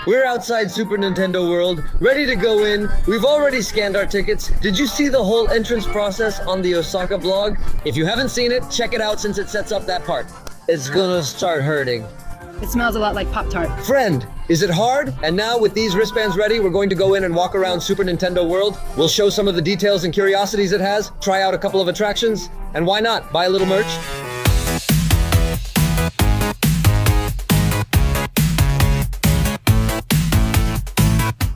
We're outside Super Nintendo World, ready to go in. We've already scanned our tickets. Did you see the whole entrance process on the Osaka blog? If you haven't seen it, check it out since it sets up that part. It's gonna start hurting. It smells a lot like Pop-Tart. Friend, is it hard? And now with these wristbands ready, we're going to go in and walk around Super Nintendo World. We'll show some of the details and curiosities it has, try out a couple of attractions, and why not, buy a little merch?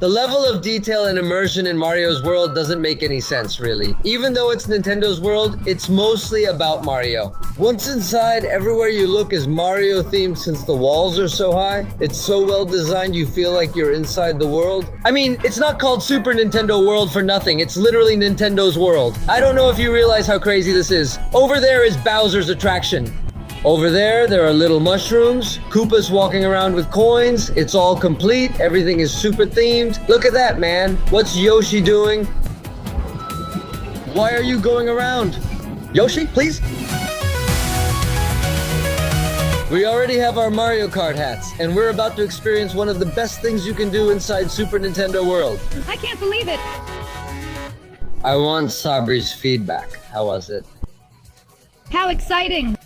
The level of detail and immersion in Mario's world doesn't make any sense, really. Even though it's Nintendo's world, it's mostly about Mario. Once inside, everywhere you look is Mario themed since the walls are so high. It's so well designed you feel like you're inside the world. I mean, it's not called Super Nintendo World for nothing. It's literally Nintendo's world. I don't know if you realize how crazy this is. Over there is Bowser's attraction. Over there are little mushrooms, Koopas walking around with coins. It's all complete. Everything is super themed. Look at that, man. What's Yoshi doing? Why are you going around? Yoshi, please? We already have our Mario Kart hats, and we're about to experience one of the best things you can do inside Super Nintendo World. I can't believe it. I want Sabri's feedback. How was it? How exciting.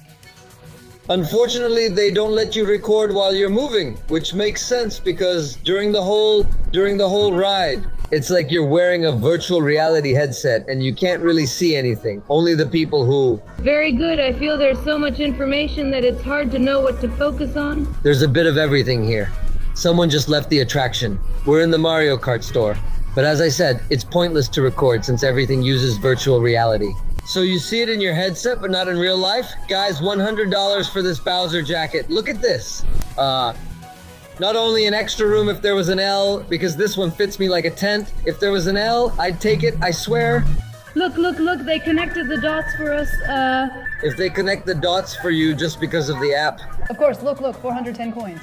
Unfortunately, they don't let you record while you're moving, which makes sense because during the whole ride, it's like you're wearing a virtual reality headset and you can't really see anything. Only the people who... Very good. I feel there's so much information that it's hard to know what to focus on. There's a bit of everything here. Someone just left the attraction. We're in the Mario Kart store. But as I said, it's pointless to record since everything uses virtual reality. So you see it in your headset, but not in real life? Guys, $100 for this Bowser jacket. Look at this. Not only an extra room if there was an L, because this one fits me like a tent. If there was an L, I'd take it, I swear. Look, they connected the dots for us, If they connect the dots for you just because of the app. Of course, look, 410 coins.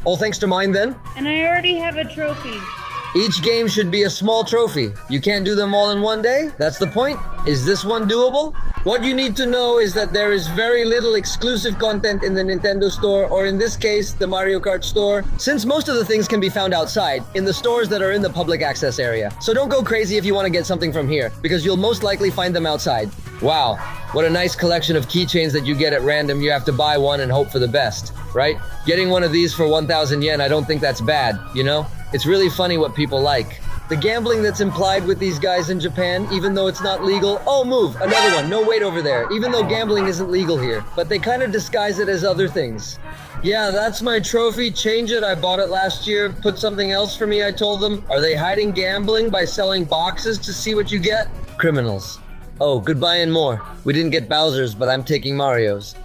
All thanks to mine then? and I already have a trophy. Each game should be a small trophy. You can't do them all in one day? That's the point? Is this one doable? What you need to know is that there is very little exclusive content in the Nintendo store, or in this case, the Mario Kart store, since most of the things can be found outside, in the stores that are in the public access area. So don't go crazy if you want to get something from here, because you'll most likely find them outside. Wow, what a nice collection of keychains that you get at random. You have to buy one and hope for the best, right? Getting one of these for 1,000 yen, I don't think that's bad, you know? It's really funny what people like. The gambling that's implied with these guys in Japan, even though it's not legal. Oh, move! Another one. No, wait over there. Even though gambling isn't legal here. But they kind of disguise it as other things. Yeah, that's my trophy. Change it. I bought it last year. Put something else for me, I told them. Are they hiding gambling by selling boxes to see what you get? Criminals. Oh, goodbye and more. We didn't get Bowser's, but I'm taking Mario's.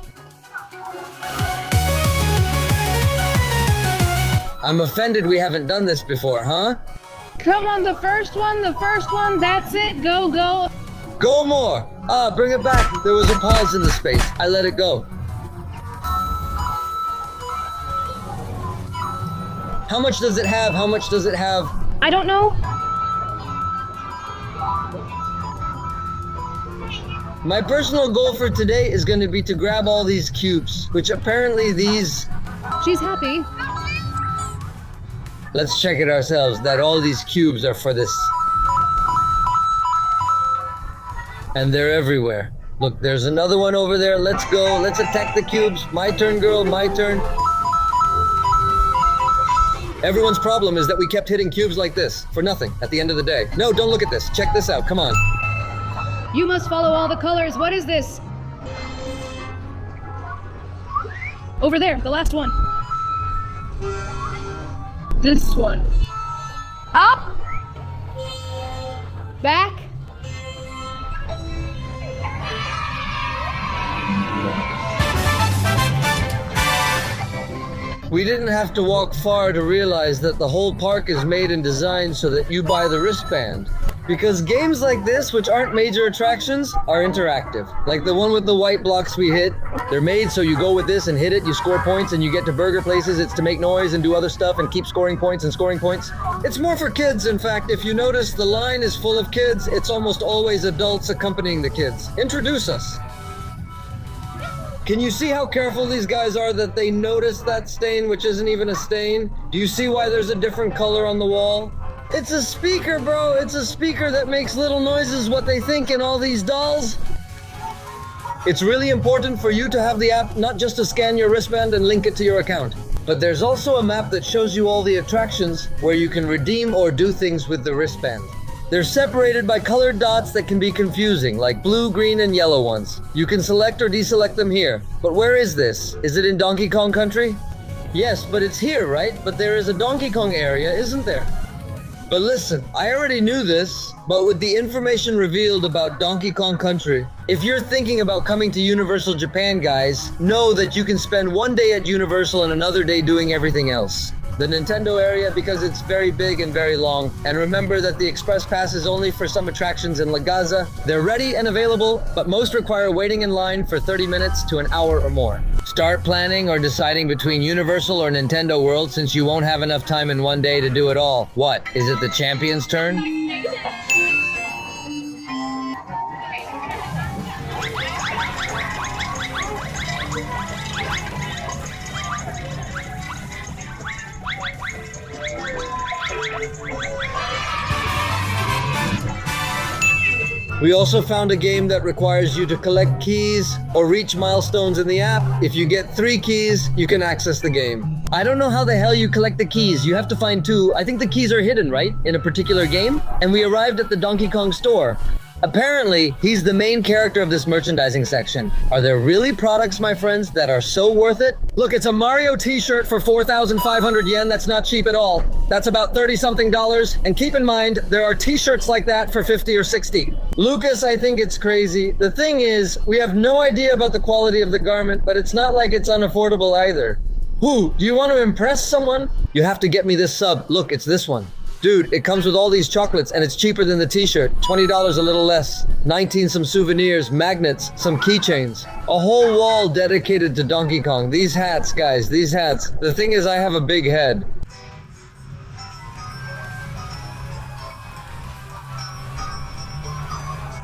I'm offended we haven't done this before, huh? Come on, the first one, that's it, go. Go more! Ah, bring it back. There was a pause in the space. I let it go. How much does it have? I don't know. My personal goal for today is going to be to grab all these cubes, which apparently these... She's happy. Let's check it ourselves, that all these cubes are for this. And they're everywhere. Look, there's another one over there. Let's go. Let's attack the cubes. My turn, girl. My turn. Everyone's problem is that we kept hitting cubes like this for nothing at the end of the day. No, don't look at this. Check this out. Come on. You must follow all the colors. What is this? Over there, the last one. This one. Up. Back. We didn't have to walk far to realize that the whole park is made and designed so that you buy the wristband. Because games like this, which aren't major attractions, are interactive. Like the one with the white blocks we hit, they're made so you go with this and hit it, you score points, and you get to burger places. It's to make noise and do other stuff and keep scoring points and scoring points. It's more for kids, in fact. If you notice, the line is full of kids. It's almost always adults accompanying the kids. Introduce us. Can you see how careful these guys are that they notice that stain, which isn't even a stain? Do you see why there's a different color on the wall? It's a speaker, bro. It's a speaker that makes little noises, what they think in all these dolls. It's really important for you to have the app, not just to scan your wristband and link it to your account. But there's also a map that shows you all the attractions where you can redeem or do things with the wristband. They're separated by colored dots that can be confusing, like blue, green, and yellow ones. You can select or deselect them here. But where is this? Is it in Donkey Kong Country? Yes, but it's here, right? But there is a Donkey Kong area, isn't there? But listen, I already knew this, but with the information revealed about Donkey Kong Country, if you're thinking about coming to Universal Japan, guys, know that you can spend one day at Universal and another day doing everything else. The Nintendo area, because it's very big and very long. And remember that the Express Pass is only for some attractions in La Gaza. They're ready and available, but most require waiting in line for 30 minutes to an hour or more. Start planning or deciding between Universal or Nintendo World since you won't have enough time in one day to do it all. What, is it the champion's turn? We also found a game that requires you to collect keys or reach milestones in the app. If you get 3 keys, you can access the game. I don't know how the hell you collect the keys. You have to find 2. I think the keys are hidden, right? In a particular game? And we arrived at the Donkey Kong store. Apparently, he's the main character of this merchandising section. Are there really products, my friends, that are so worth it? Look, it's a Mario t-shirt for 4,500 yen. That's not cheap at all. That's about $30-something. And keep in mind, there are t-shirts like that for 50 or 60. Lucas, I think it's crazy. The thing is, we have no idea about the quality of the garment, but it's not like it's unaffordable either. Who? Do you want to impress someone? You have to get me this sub. Look, it's this one. Dude, it comes with all these chocolates and it's cheaper than the t-shirt. $20 a little less. 19 some souvenirs, magnets, some keychains. A whole wall dedicated to Donkey Kong. These hats, guys, these hats. The thing is, I have a big head.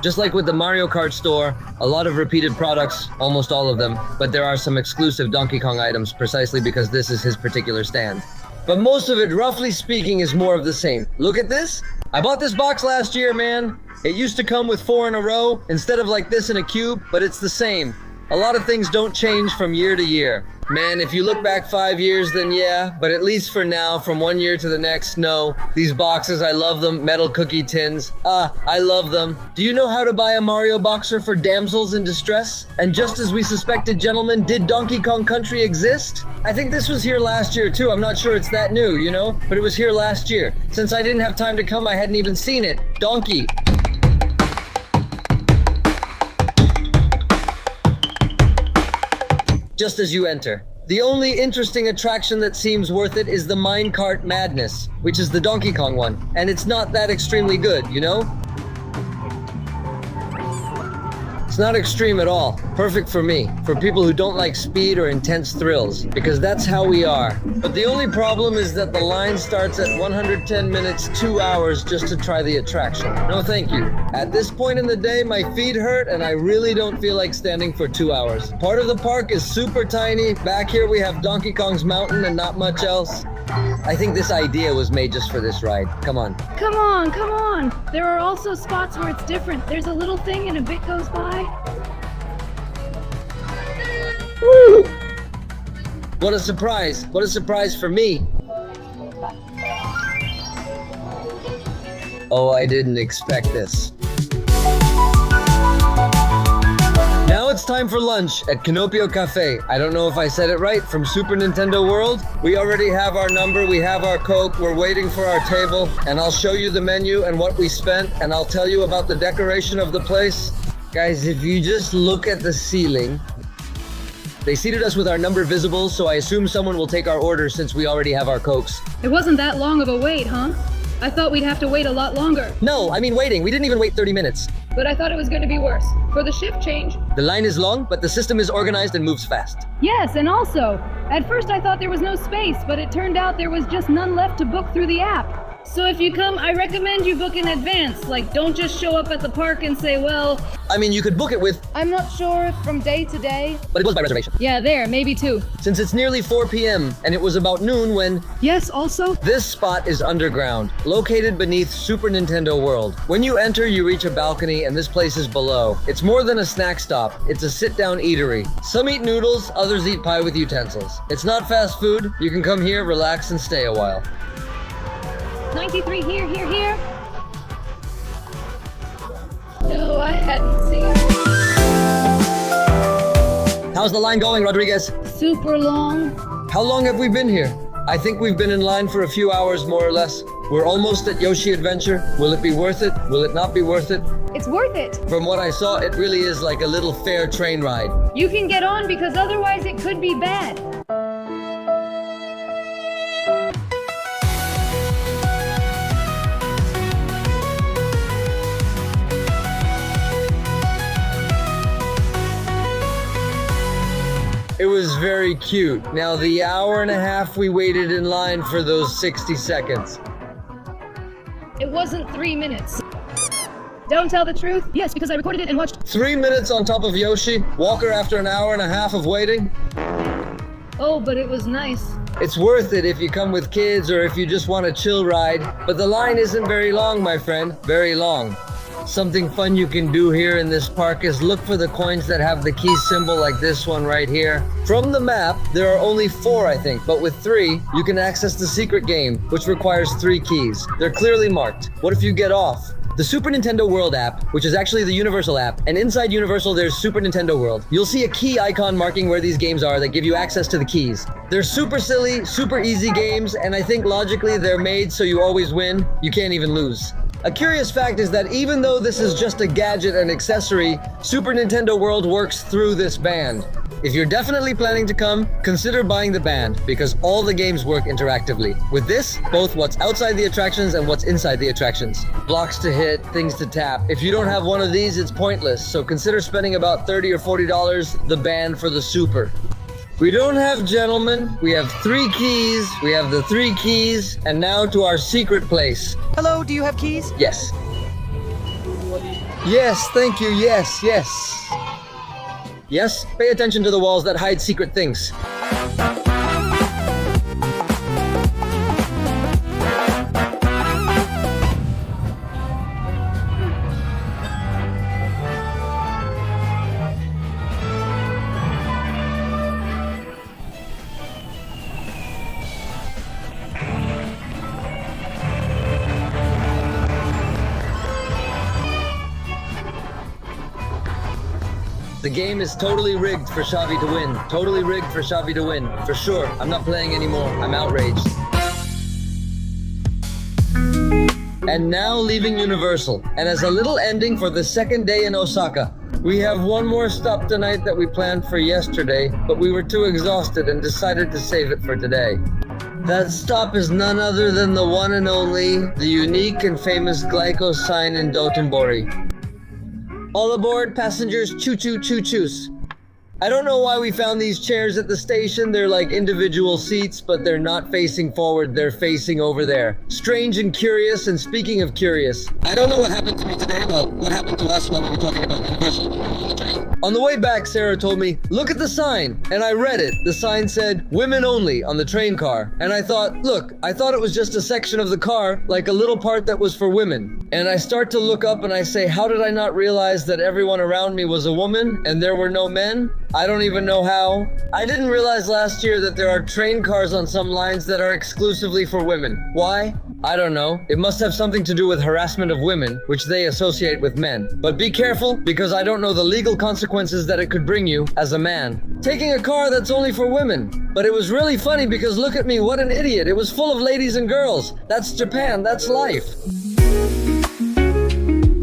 Just like with the Mario Kart store, a lot of repeated products, almost all of them, but there are some exclusive Donkey Kong items precisely because this is his particular stand. But most of it, roughly speaking, is more of the same. Look at this. I bought this box last year, man. It used to come with 4 in a row, instead of like this in a cube, but it's the same. A lot of things don't change from year to year. Man, if you look back 5 years, then yeah, but at least for now, from one year to the next, no. These boxes, I love them. Metal cookie tins. I love them. Do you know how to buy a Mario boxer for damsels in distress? And just as we suspected, gentlemen, did Donkey Kong Country exist? I think this was here last year too. I'm not sure it's that new, you know? But it was here last year. Since I didn't have time to come, I hadn't even seen it. Donkey. Just as you enter. The only interesting attraction that seems worth it is the Minecart Madness, which is the Donkey Kong one. And it's not that extremely good, you know? It's not extreme at all. Perfect for me. For people who don't like speed or intense thrills. Because that's how we are. But the only problem is that the line starts at 110 minutes, 2 hours just to try the attraction. No thank you. At this point in the day, my feet hurt and I really don't feel like standing for 2 hours. Part of the park is super tiny. Back here we have Donkey Kong's mountain and not much else. I think this idea was made just for this ride. Come on. Come on, come on. There are also spots where it's different. There's a little thing and a bit goes by. Woo! What a surprise. What a surprise for me. Oh, I didn't expect this. Now it's time for lunch at Kinopio Café. I don't know if I said it right, from Super Nintendo World. We already have our number, we have our Coke, we're waiting for our table, and I'll show you the menu and what we spent, and I'll tell you about the decoration of the place. Guys, if you just look at the ceiling, they seated us with our number visible, so I assume someone will take our order since we already have our Cokes. It wasn't that long of a wait, huh? I thought we'd have to wait a lot longer. No, I mean waiting. We didn't even wait 30 minutes. But I thought it was going to be worse. For the shift change. The line is long, but the system is organized and moves fast. Yes, and also, at first I thought there was no space, but it turned out there was just none left to book through the app. So if you come, I recommend you book in advance. Like, don't just show up at the park and say, well... I mean, you could book it with... I'm not sure from day to day. But it was by reservation. Yeah, there, maybe 2. Since it's nearly 4 p.m. and it was about noon when... Yes, also? This spot is underground, located beneath Super Nintendo World. When you enter, you reach a balcony and this place is below. It's more than a snack stop. It's a sit-down eatery. Some eat noodles, others eat pie with utensils. It's not fast food. You can come here, relax, and stay a while. 93 here. No, I hadn't seen it. How's the line going, Rodriguez? Super long. How long have we been here? I think we've been in line for a few hours, more or less. We're almost at Yoshi Adventure. Will it be worth it? Will it not be worth it? It's worth it. From what I saw, it really is like a little fair train ride. You can get on because otherwise it could be bad. It was very cute. Now, the hour and a half we waited in line for those 60 seconds. It wasn't 3 minutes. Don't tell the truth? Yes, because I recorded it and watched. 3 minutes on top of Yoshi? Walker after an hour and a half of waiting? Oh, but it was nice. It's worth it if you come with kids or if you just want a chill ride. But the line isn't very long, my friend. Very long. Something fun you can do here in this park is look for the coins that have the key symbol like this one right here. From the map, there are only 4, I think, but with 3, you can access the secret game, which requires 3 keys. They're clearly marked. What if you get off? The Super Nintendo World app, which is actually the Universal app, and inside Universal there's Super Nintendo World. You'll see a key icon marking where these games are that give you access to the keys. They're super silly, super easy games, and I think logically they're made so you always win. You can't even lose. A curious fact is that even though this is just a gadget and accessory, Super Nintendo World works through this band. If you're definitely planning to come, consider buying the band, because all the games work interactively. With this, both what's outside the attractions and what's inside the attractions. Blocks to hit, things to tap. If you don't have one of these, it's pointless, so consider spending about $30 or $40 the band for the Super. We don't have gentlemen, we have 3 keys, we have the 3 keys, and now to our secret place. Hello, do you have keys? Yes. Yes, thank you, yes. Yes, pay attention to the walls that hide secret things. The game is totally rigged for Xavi to win. Totally rigged for Xavi to win. For sure. I'm not playing anymore. I'm outraged. And now leaving Universal. And as a little ending for the second day in Osaka. We have one more stop tonight that we planned for yesterday, but we were too exhausted and decided to save it for today. That stop is none other than the one and only, the unique and famous Glyco sign in Dotonbori. All aboard, passengers, choo-choo, choo-choos. I don't know why we found these chairs at the station. They're like individual seats, but they're not facing forward, they're facing over there. Strange and curious, and speaking of curious, I don't know what happened to me today, but what happened to us while we were talking about Universal. On the way back, Sarah told me, look at the sign, and I read it. The sign said, women only, on the train car. And I thought, look, I thought it was just a section of the car, like a little part that was for women. And I start to look up and I say, how did I not realize that everyone around me was a woman, and there were no men? I don't even know how. I didn't realize last year that there are train cars on some lines that are exclusively for women. Why? I don't know. It must have something to do with harassment of women, which they associate with men. But be careful, because I don't know the legal consequences that it could bring you as a man. Taking a car that's only for women. But it was really funny because look at me, what an idiot. It was full of ladies and girls. That's Japan, that's life.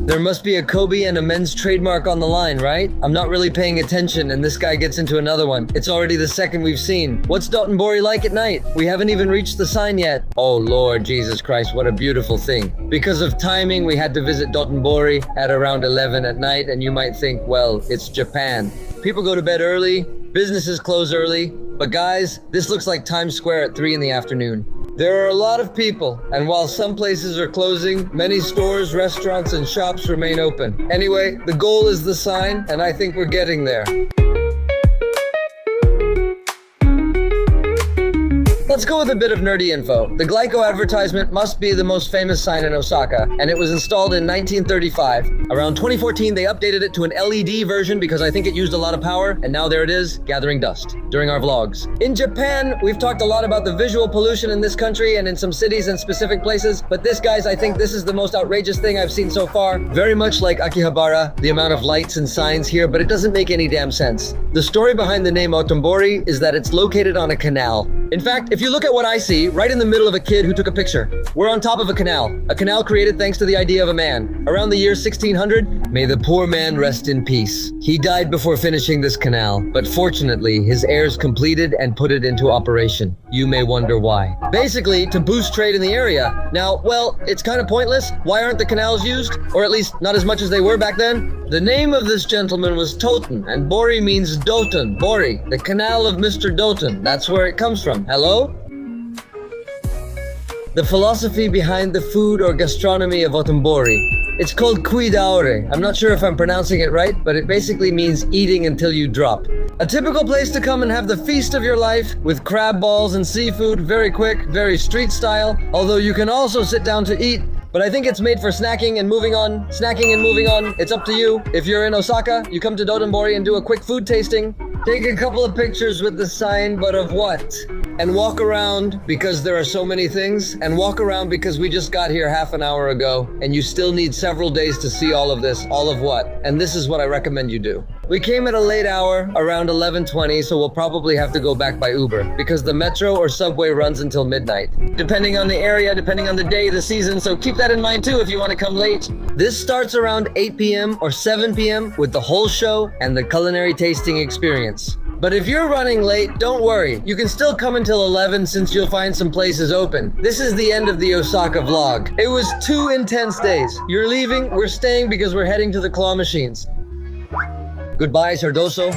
There must be a Kobe and a men's trademark on the line, right? I'm not really paying attention and this guy gets into another one. It's already the second we've seen. What's Dotonbori like at night? We haven't even reached the sign yet. Oh Lord Jesus Christ, what a beautiful thing. Because of timing, we had to visit Dotonbori at around 11 at night, and you might think, well, it's Japan. People go to bed early, businesses close early, but guys, this looks like Times Square at 3 in the afternoon. There are a lot of people, and while some places are closing, many stores, restaurants, and shops remain open. Anyway, the goal is the sign, and I think we're getting there. Let's go with a bit of nerdy info. The Glyco advertisement must be the most famous sign in Osaka, and it was installed in 1935. Around 2014, they updated it to an LED version because I think it used a lot of power, and now there it is, gathering dust during our vlogs. In Japan, we've talked a lot about the visual pollution in this country and in some cities and specific places, but this, guys, I think this is the most outrageous thing I've seen so far. Very much like Akihabara, the amount of lights and signs here, but it doesn't make any damn sense. The story behind the name Dotonbori is that it's located on a canal. In fact, if you look at what I see, right in the middle of a kid who took a picture. We're on top of a canal created thanks to the idea of a man. Around the year 1600, may the poor man rest in peace. He died before finishing this canal, but fortunately, his heirs completed and put it into operation. You may wonder why. Basically, to boost trade in the area. Now, well, it's kind of pointless. Why aren't the canals used? Or at least not as much as they were back then? The name of this gentleman was Toten, and Bori means Dotonbori, the canal of Mr. Doton. That's where it comes from. Hello? The philosophy behind the food or gastronomy of Dotonbori. It's called kuidaore. I'm not sure if I'm pronouncing it right, but it basically means eating until you drop. A typical place to come and have the feast of your life with crab balls and seafood, very quick, very street style, although you can also sit down to eat. But I think it's made for snacking and moving on. It's up to you. If you're in Osaka, you come to Dotonbori and do a quick food tasting. Take a couple of pictures with the sign, but of what? And walk around because there are so many things. And walk around because we just got here half an hour ago. And you still need several days to see all of this. All of what? And this is what I recommend you do. We came at a late hour, around 11:20, so we'll probably have to go back by Uber because the metro or subway runs until midnight. Depending on the area, depending on the day, the season, so keep that in mind too if you want to come late. This starts around 8 p.m. or 7 p.m. with the whole show and the culinary tasting experience. But if you're running late, don't worry. You can still come until 11 since you'll find some places open. This is the end of the Osaka vlog. It was 2 intense days. You're leaving, we're staying because we're heading to the claw machines. Goodbye, Sardoso.